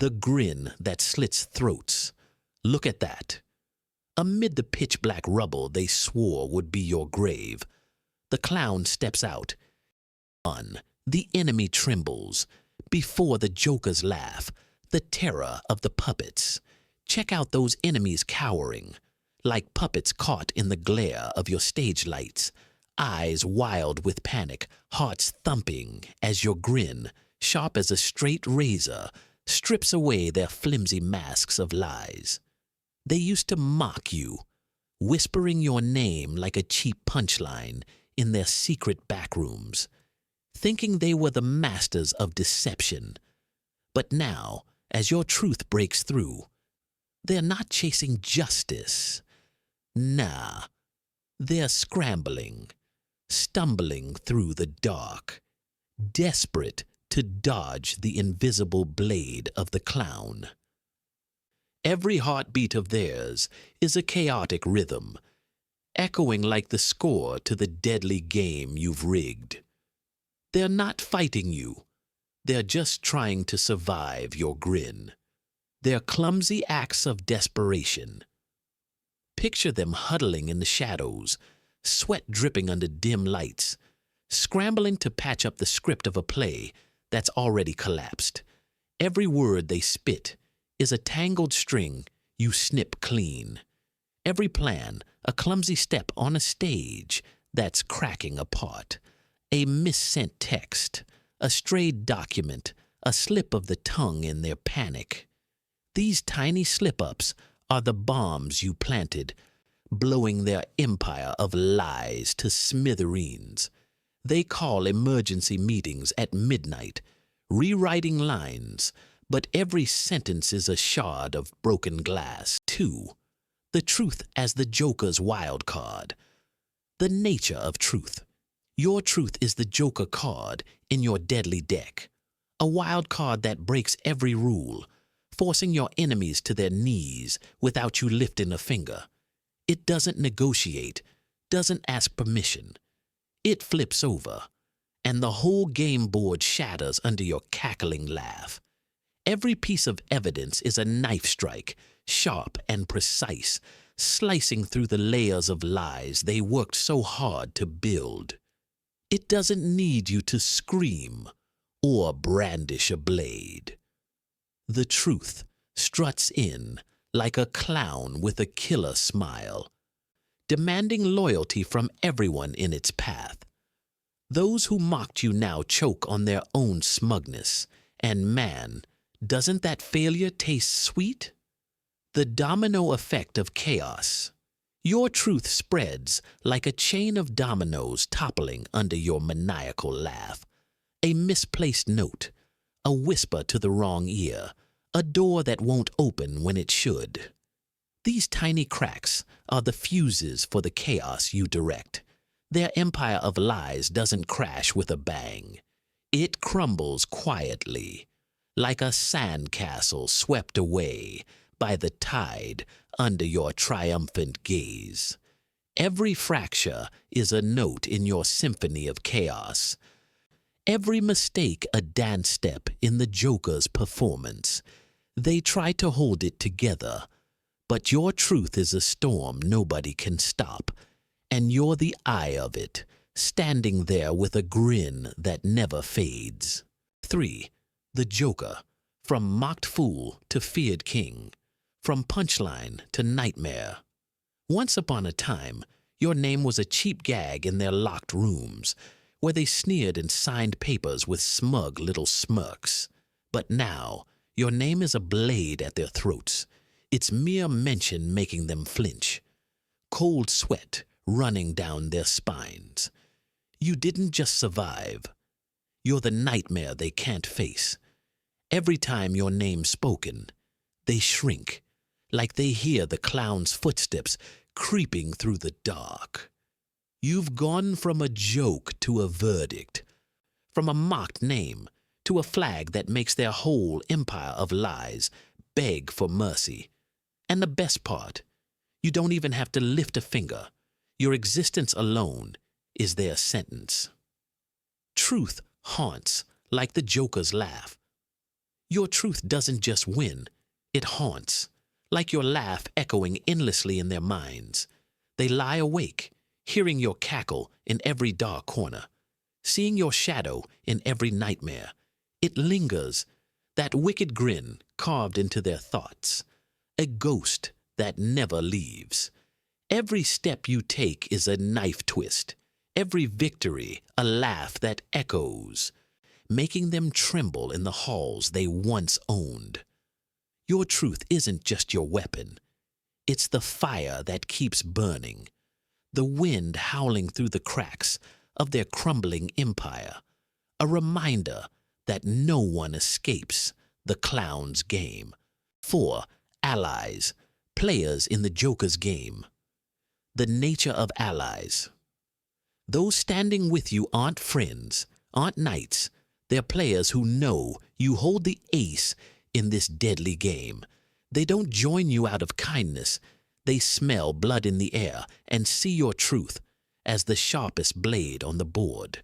The grin that slits throats. Look at that. Amid the pitch-black rubble they swore would be your grave, the clown steps out. The enemy trembles. Before the Joker's laugh, the terror of the puppets. Check out those enemies cowering, like puppets caught in the glare of your stage lights, eyes wild with panic, hearts thumping as your grin, sharp as a straight razor, strips away their flimsy masks of lies. They used to mock you, whispering your name like a cheap punchline in their secret backrooms, thinking they were the masters of deception. But now, as your truth breaks through, they're not chasing justice. Nah, they're scrambling, stumbling through the dark, desperate to dodge the invisible blade of the clown. Every heartbeat of theirs is a chaotic rhythm, echoing like the score to the deadly game you've rigged. They're not fighting you. They're just trying to survive your grin. They're clumsy acts of desperation. Picture them huddling in the shadows, sweat dripping under dim lights, scrambling to patch up the script of a play that's already collapsed. Every word they spit is a tangled string you snip clean. Every plan, a clumsy step on a stage that's cracking apart. A missent text, a strayed document, a slip of the tongue in their panic. These tiny slip-ups are the bombs you planted, blowing their empire of lies to smithereens. They call emergency meetings at midnight, rewriting lines, but every sentence is a shard of broken glass. 2. The truth as the Joker's wild card. The nature of truth. Your truth is the Joker card in your deadly deck, a wild card that breaks every rule, forcing your enemies to their knees without you lifting a finger. It doesn't negotiate, doesn't ask permission. It flips over, and the whole game board shatters under your cackling laugh. Every piece of evidence is a knife strike, sharp and precise, slicing through the layers of lies they worked so hard to build. It doesn't need you to scream or brandish a blade. The truth struts in like a clown with a killer smile, demanding loyalty from everyone in its path. Those who mocked you now choke on their own smugness, and man, doesn't that failure taste sweet? The domino effect of chaos. Your truth spreads like a chain of dominoes toppling under your maniacal laugh. A misplaced note, a whisper to the wrong ear, a door that won't open when it should. These tiny cracks are the fuses for the chaos you direct. Their empire of lies doesn't crash with a bang. It crumbles quietly, like a sandcastle swept away by the tide under your triumphant gaze. Every fracture is a note in your symphony of chaos. Every mistake a dance step in the Joker's performance. They try to hold it together, but your truth is a storm nobody can stop, and you're the eye of it, standing there with a grin that never fades. 3. The Joker, from mocked fool to feared king, from punchline to nightmare. Once upon a time, your name was a cheap gag in their locked rooms, where they sneered and signed papers with smug little smirks. But now, your name is a blade at their throats, its mere mention making them flinch. Cold sweat running down their spines. You didn't just survive. You're the nightmare they can't face. Every time your name's spoken, they shrink, like they hear the clown's footsteps creeping through the dark. You've gone from a joke to a verdict, from a mocked name to a flag that makes their whole empire of lies beg for mercy. And the best part, you don't even have to lift a finger. Your existence alone is their sentence. Truth haunts like the Joker's laugh. Your truth doesn't just win, it haunts, like your laugh echoing endlessly in their minds. They lie awake, hearing your cackle in every dark corner, seeing your shadow in every nightmare. It lingers, that wicked grin carved into their thoughts, a ghost that never leaves. Every step you take is a knife twist, every victory a laugh that echoes, making them tremble in the halls they once owned. Your truth isn't just your weapon. It's the fire that keeps burning, the wind howling through the cracks of their crumbling empire, a reminder that no one escapes the clown's game. 4. Allies, players in the Joker's game. The nature of allies. Those standing with you aren't friends, aren't knights. They're players who know you hold the ace in this deadly game. They don't join you out of kindness. They smell blood in the air and see your truth as the sharpest blade on the board.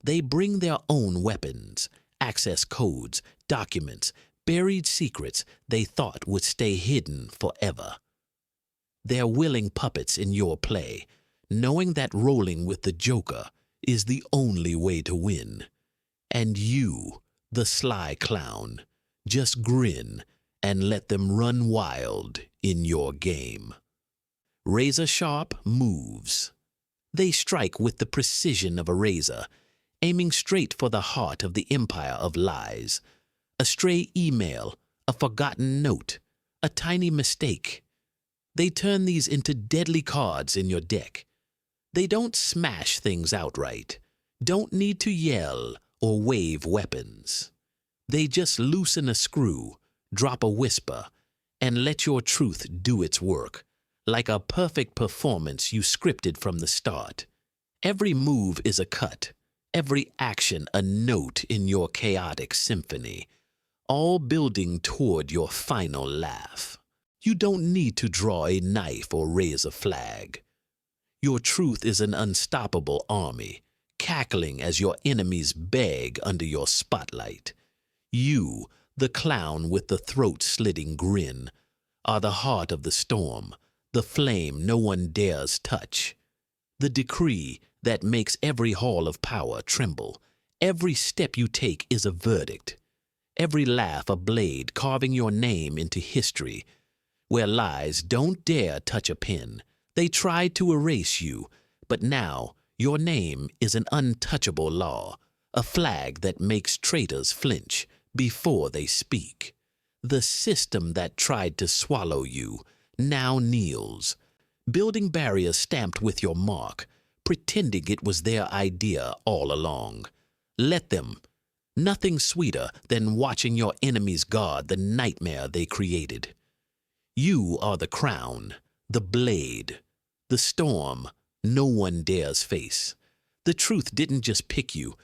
They bring their own weapons, access codes, documents, buried secrets they thought would stay hidden forever. They're willing puppets in your play, knowing that rolling with the Joker is the only way to win. And you, the sly clown, just grin and let them run wild in your game. Razor-sharp moves. They strike with the precision of a razor, aiming straight for the heart of the empire of lies. A stray email, a forgotten note, a tiny mistake. They turn these into deadly cards in your deck. They don't smash things outright, don't need to yell or wave weapons. They just loosen a screw, drop a whisper, and let your truth do its work, like a perfect performance you scripted from the start. Every move is a cut, every action a note in your chaotic symphony, all building toward your final laugh. You don't need to draw a knife or raise a flag. Your truth is an unstoppable army, cackling as your enemies beg under your spotlight. You, the clown with the throat-slitting grin, are the heart of the storm, the flame no one dares touch, the decree that makes every hall of power tremble. Every step you take is a verdict, every laugh a blade carving your name into history, where lies don't dare touch a pen. They tried to erase you, but now your name is an untouchable law, a flag that makes traitors flinch before they speak. The system that tried to swallow you now kneels, building barriers stamped with your mark, pretending it was their idea all along. Let them. Nothing sweeter than watching your enemies guard the nightmare they created. You are the crown, the blade, the storm no one dares face. The truth didn't just pick you,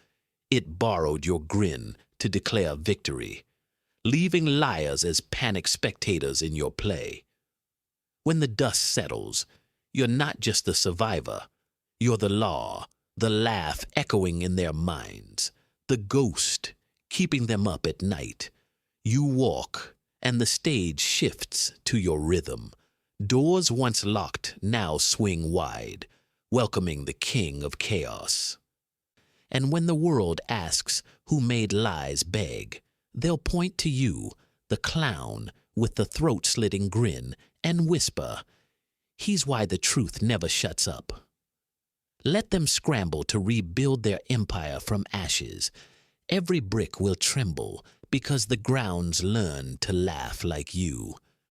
it borrowed your grin to declare victory, leaving liars as panicked spectators in your play. When the dust settles, you're not just the survivor, you're the law, the laugh echoing in their minds, the ghost keeping them up at night. You walk, and the stage shifts to your rhythm. Doors once locked now swing wide, welcoming the king of chaos. And when the world asks who made lies beg, they'll point to you, the clown with the throat-slitting grin, and whisper, "He's why the truth never shuts up." Let them scramble to rebuild their empire from ashes. Every brick will tremble because the grounds learn to laugh like you.